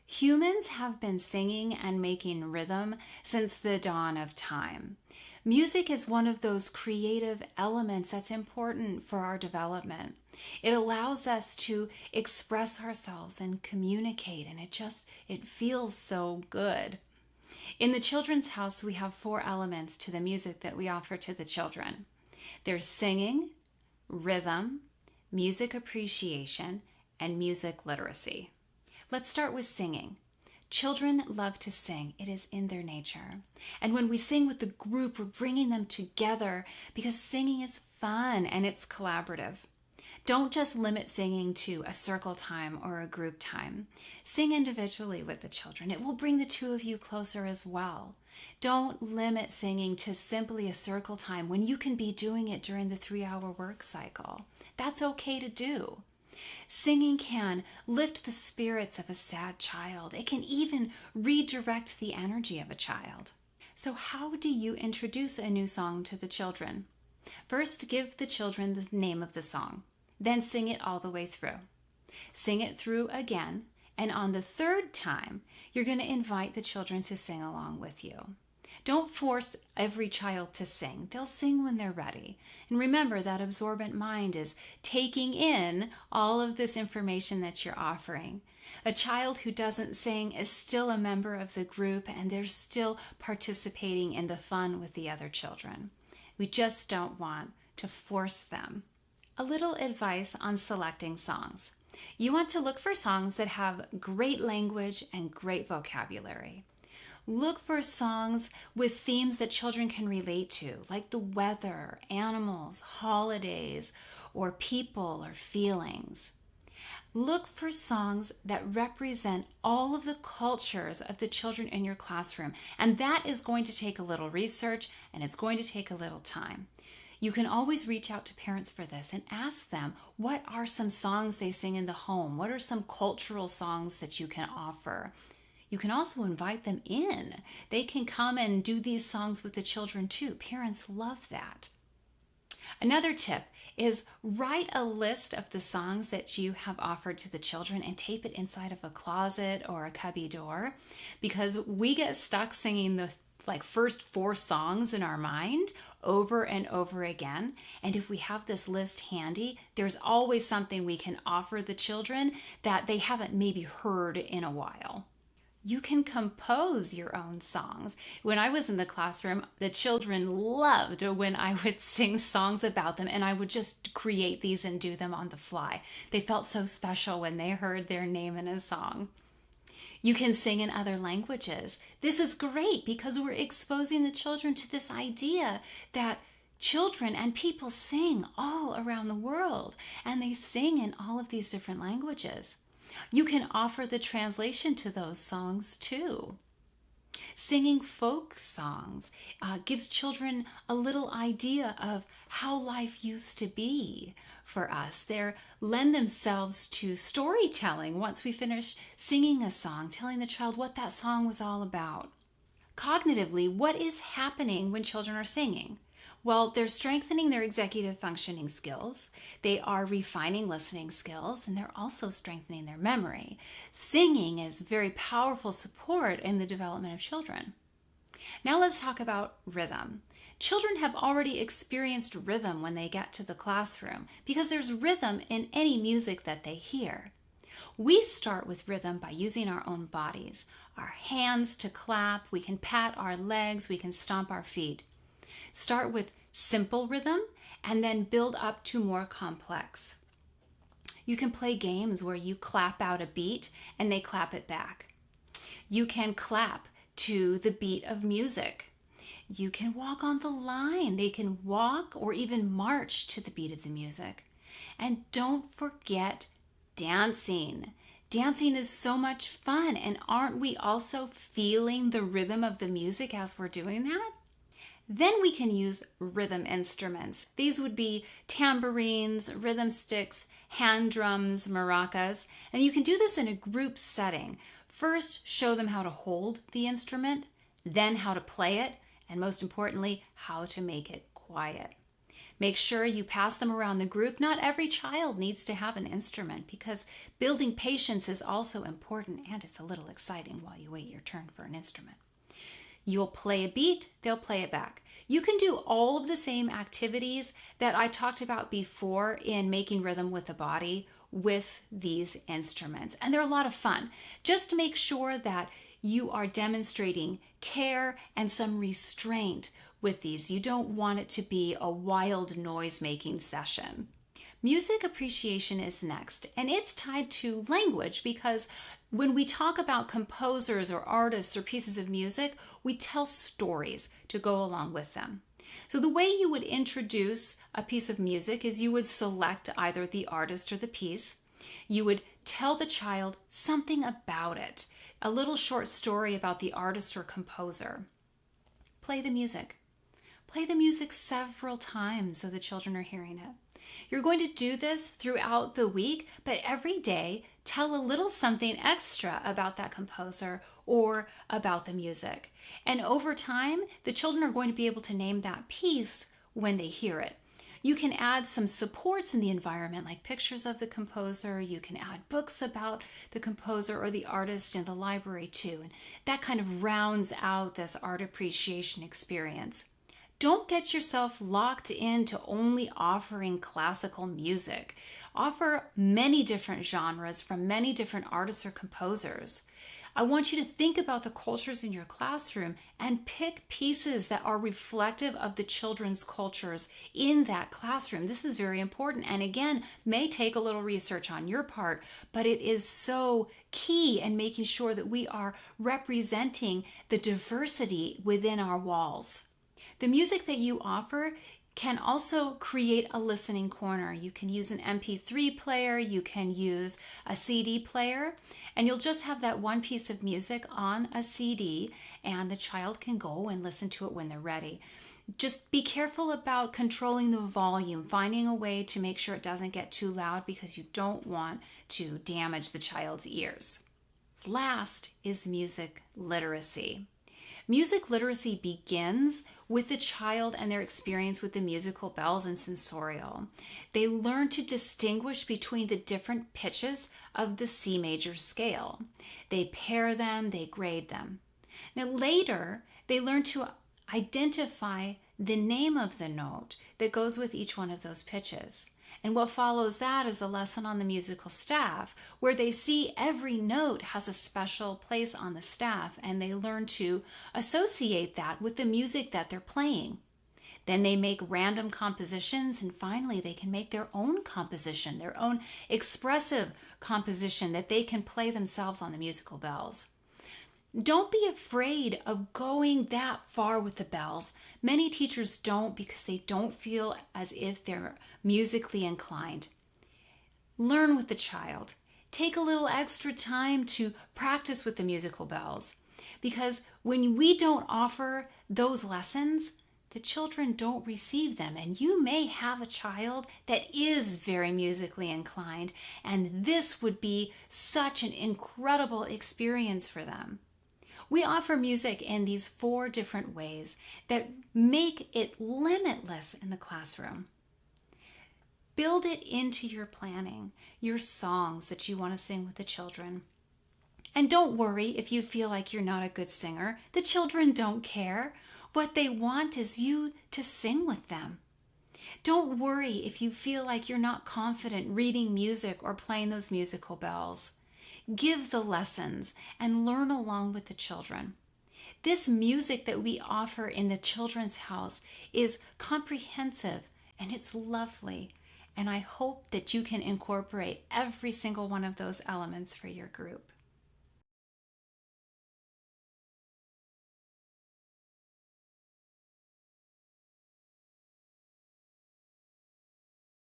Humans have been singing and making rhythm since the dawn of time. Music is one of those creative elements that's important for our development. It allows us to express ourselves and communicate, and it feels so good. In the Children's House, we have four elements to the music that we offer to the children. There's singing, rhythm, music appreciation, and music literacy. Let's start with singing. Children love to sing. It is in their nature. And when we sing with the group, we're bringing them together because singing is fun and it's collaborative. Don't just limit singing to a circle time or a group time. Sing individually with the children. It will bring the two of you closer as well. Don't limit singing to simply a circle time when you can be doing it during the 3-hour work cycle. That's okay to do. Singing can lift the spirits of a sad child. It can even redirect the energy of a child. So how do you introduce a new song to the children? First, give the children the name of the song. Then sing it all the way through. Sing it through again, and on the third time, you're going to invite the children to sing along with you. Don't force every child to sing. They'll sing when they're ready. And remember, that absorbent mind is taking in all of this information that you're offering. A child who doesn't sing is still a member of the group, and they're still participating in the fun with the other children. We just don't want to force them. A little advice on selecting songs. You want to look for songs that have great language and great vocabulary. Look for songs with themes that children can relate to, like the weather, animals, holidays, or people or feelings. Look for songs that represent all of the cultures of the children in your classroom, and that is going to take a little research and it's going to take a little time. You can always reach out to parents for this and ask them, what are some songs they sing in the home? What are some cultural songs that you can offer? You can also invite them in. They can come and do these songs with the children too. Parents love that. Another tip is write a list of the songs that you have offered to the children and tape it inside of a closet or a cubby door, because we get stuck singing the first 4 songs in our mind over and over again. And if we have this list handy, there's always something we can offer the children that they haven't maybe heard in a while. You can compose your own songs. When I was in the classroom, the children loved when I would sing songs about them, and I would just create these and do them on the fly. They felt so special when they heard their name in a song. You can sing in other languages. This is great because we're exposing the children to this idea that children and people sing all around the world, and they sing in all of these different languages. You can offer the translation to those songs too. Singing folk songs gives children a little idea of how life used to be for us. They lend themselves to storytelling once we finish singing a song, telling the child what that song was all about. Cognitively, what is happening when children are singing? Well, they're strengthening their executive functioning skills, they are refining listening skills, and they're also strengthening their memory. Singing is very powerful support in the development of children. Now let's talk about rhythm. Children have already experienced rhythm when they get to the classroom because there's rhythm in any music that they hear. We start with rhythm by using our own bodies, our hands to clap, we can pat our legs, we can stomp our feet. Start with simple rhythm and then build up to more complex. You can play games where you clap out a beat and they clap it back. You can clap to the beat of music. You can walk on the line. They can walk or even march to the beat of the music. And don't forget dancing. Dancing is so much fun, and aren't we also feeling the rhythm of the music as we're doing that? Then we can use rhythm instruments. These would be tambourines, rhythm sticks, hand drums, maracas, and you can do this in a group setting. First, show them how to hold the instrument, then how to play it, and most importantly, how to make it quiet. Make sure you pass them around the group. Not every child needs to have an instrument because building patience is also important, and it's a little exciting while you wait your turn for an instrument. You'll play a beat, they'll play it back. You can do all of the same activities that I talked about before in making rhythm with the body with these instruments, and they're a lot of fun. Just make sure that you are demonstrating care and some restraint with these. You don't want it to be a wild noise-making session. Music appreciation is next, and it's tied to language because when we talk about composers or artists or pieces of music, we tell stories to go along with them. So the way you would introduce a piece of music is you would select either the artist or the piece. You would tell the child something about it, a little short story about the artist or composer. Play the music. Play the music several times so the children are hearing it. You're going to do this throughout the week, but every day tell a little something extra about that composer or about the music. And over time, the children are going to be able to name that piece when they hear it. You can add some supports in the environment, like pictures of the composer. You can add books about the composer or the artist in the library too. And that kind of rounds out this art appreciation experience. Don't get yourself locked into only offering classical music. Offer many different genres from many different artists or composers. I want you to think about the cultures in your classroom and pick pieces that are reflective of the children's cultures in that classroom. This is very important, and again, may take a little research on your part, but it is so key in making sure that we are representing the diversity within our walls. The music that you offer can also create a listening corner. You can use an MP3 player, you can use a CD player, and you'll just have that one piece of music on a CD, and the child can go and listen to it when they're ready. Just be careful about controlling the volume, finding a way to make sure it doesn't get too loud because you don't want to damage the child's ears. Last is music literacy. Music literacy begins with the child and their experience with the musical bells and sensorial. They learn to distinguish between the different pitches of the C major scale. They pair them, they grade them. Now later, they learn to identify the name of the note that goes with each one of those pitches. And what follows that is a lesson on the musical staff, where they see every note has a special place on the staff, and they learn to associate that with the music that they're playing. Then they make random compositions, and finally they can make their own composition, their own expressive composition that they can play themselves on the musical bells. Don't be afraid of going that far with the bells. Many teachers don't because they don't feel as if they're musically inclined. Learn with the child. Take a little extra time to practice with the musical bells, because when we don't offer those lessons, the children don't receive them, and you may have a child that is very musically inclined, and this would be such an incredible experience for them. We offer music in these 4 different ways that make it limitless in the classroom. Build it into your planning, your songs that you want to sing with the children. And don't worry if you feel like you're not a good singer. The children don't care. What they want is you to sing with them. Don't worry if you feel like you're not confident reading music or playing those musical bells. Give the lessons and learn along with the children. This music that we offer in the Children's House is comprehensive and it's lovely. And I hope that you can incorporate every single one of those elements for your group.